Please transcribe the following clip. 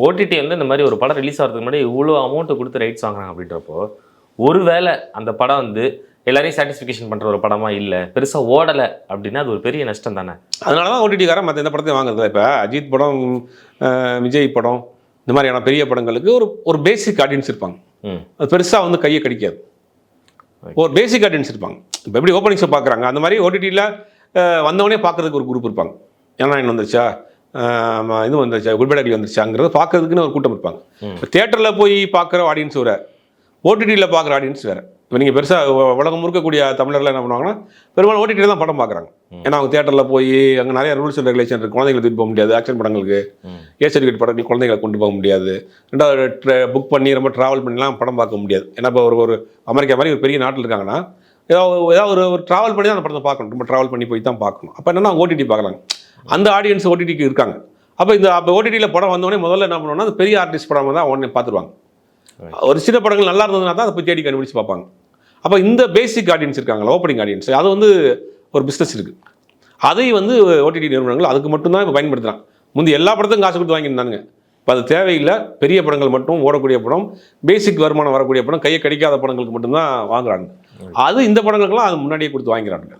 OTT வந்து இந்த மாதிரி ஒரு படம் ரிலீஸ் ஆகிறதுக்கு முன்னாடி இவ்வளோ அமௌண்ட்டு கொடுத்து ரைட்ஸ் வாங்குறாங்க அப்படின்றப்போ ஒருவேளை அந்த படம் வந்து எல்லாரையும் சாட்டிஸ்ஃபிகேஷன் பண்ணுற ஒரு படமாக இல்லை பெருசாக ஓடலை அப்படின்னா அது ஒரு பெரிய நஷ்டம் தானே. அதனால தான் ஓடிடிக்காரன் மற்ற எந்த படத்தையும் வாங்குறது. இப்போ அஜித் படம், விஜய் படம், இந்த மாதிரியான பெரிய படங்களுக்கு ஒரு பேசிக் ஆடியன்ஸ் இருப்பாங்க. அது பெருசாக வந்து கையை கடிக்காது. ஒரு பேசிக் ஆடியன்ஸ் இருப்பாங்க. இப்போ எப்படி ஓப்பனிங் ஷோ பார்க்குறாங்க அந்த மாதிரி ஓடிடியில் வந்தவொடனே பார்க்குறதுக்கு ஒரு குரூப் இருப்பாங்க. ஏன்னா என்ன வந்துருச்சா, இது வந்துருச்சா, குட்பேடகில் வந்துருச்சாங்கிறது பார்க்கறதுக்குன்னு ஒரு கூட்டம் இருப்பாங்க. இப்போ தேட்டரில் போய் பார்க்குற ஆடியன்ஸ் வேறு, ஓடிடியில் பார்க்குற ஆடியன்ஸ் வேறு. இப்போ நீங்கள் பெருசாக உலகம் முறுக்கக்கூடிய தமிழர்கள் என்ன பண்ணுவாங்கன்னா பெரும்பாலும் ஓடிடியில் தான் படம் பார்க்குறாங்க. ஏன்னா அவங்க தேட்டரில் போய் அங்கே நிறைய ரூல்ஸ் அண்ட் ரெகுலேஷன் இருக்குது. குழந்தைங்களை தூக்கிட்டு போக முடியாது, ஆக்ஷன் படங்களுக்கு ஏ சர்டிஃபிகேட் படங்களுக்கு குழந்தைகளை கொண்டு போக முடியாது. ரெண்டாவது புக் பண்ணி ரொம்ப ட்ராவல் பண்ணிலாம் படம் பார்க்க முடியாது. ஏன்னா இப்போ ஒரு அமெரிக்கா மாதிரி ஒரு பெரிய நாட்டில் இருக்காங்கன்னா ஏதாவது ஒரு ட்ராவல் பண்ணி தான் அந்த படத்தை பார்க்கணும். ரொம்ப ட்ராவல் பண்ணி போய் தான் பார்க்கணும். அப்போ என்னென்னா ஓடிடி பார்க்குறாங்க. அந்த ஆடியன்ஸ் ஓடிடிக்கு இருக்காங்க. அப்போ ஓடிடியில் படம் வந்தோடனே முதல்ல என்ன பண்ணுவோம்னா அது பெரிய ஆர்டிஸ்ட் படம் தான் உடனே பார்த்துருவாங்க. ஒரு சின்ன படங்கள் நல்லா இருந்ததுனா தான் அதை போய் தேடி கண்டுபிடிச்சு பார்ப்பாங்க. அப்போ இந்த பேசிக் ஆடியன்ஸ் இருக்காங்களா, ஓப்பனிங் ஆடியன்ஸ், அது வந்து ஒரு பிஸ்னஸ் இருக்குது. அதை வந்து ஓடிடி நிறுவனங்கள் அதுக்கு மட்டும்தான் இப்போ பயன்படுத்துகிறாங்க. முந்தைய எல்லா படத்துக்கும் காசு கொடுத்து வாங்கியிருந்தாங்க. இப்போ அது தேவையில்லை. பெரிய படங்கள் மட்டும் ஓடக்கூடிய படம், பேசிக் வருமானம் வரக்கூடிய படம், கையை கடிக்காத படங்களுக்கு மட்டும்தான் வாங்குறாங்க. அது இந்த படங்களுக்கெல்லாம் அது முன்னாடியே கொடுத்து வாங்கிறாங்க.